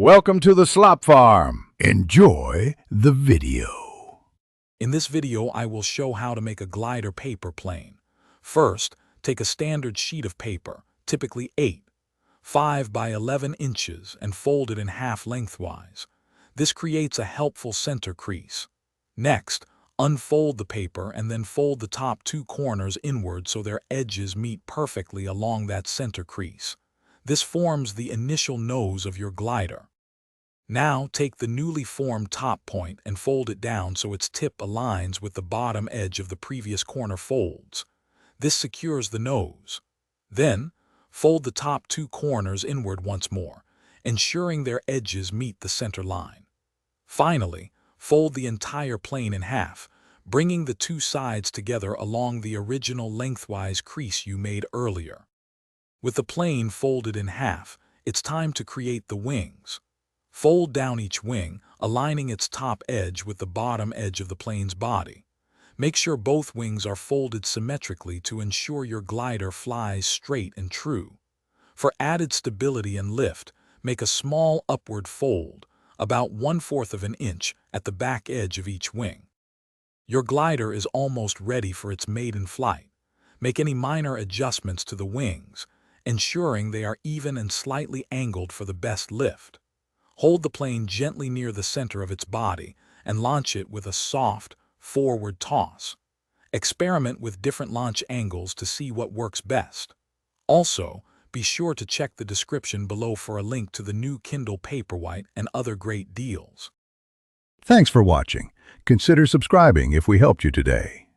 Welcome to the Slop Farm. Enjoy the video. In this video, I will show how to make a glider paper plane. First, take a standard sheet of paper, typically 5 by 11 inches, and fold it in half lengthwise. This creates a helpful center crease. Next, unfold the paper and then fold the top two corners inward so their edges meet perfectly along that center crease. This forms the initial nose of your glider. Now take the newly formed top point and fold it down so its tip aligns with the bottom edge of the previous corner folds. This secures the nose. Then, fold the top two corners inward once more, ensuring their edges meet the center line. Finally, fold the entire plane in half, bringing the two sides together along the original lengthwise crease you made earlier. With the plane folded in half, it's time to create the wings. Fold down each wing, aligning its top edge with the bottom edge of the plane's body. Make sure both wings are folded symmetrically to ensure your glider flies straight and true. For added stability and lift, make a small upward fold, about 1/4 of an inch, at the back edge of each wing. Your glider is almost ready for its maiden flight. Make any minor adjustments to the wings, ensuring they are even and slightly angled for the best lift. Hold the plane gently near the center of its body and launch it with a soft, forward toss. Experiment with different launch angles to see what works best. Also, be sure to check the description below for a link to the new Kindle Paperwhite and other great deals. Thanks for watching. Consider subscribing if we helped you today.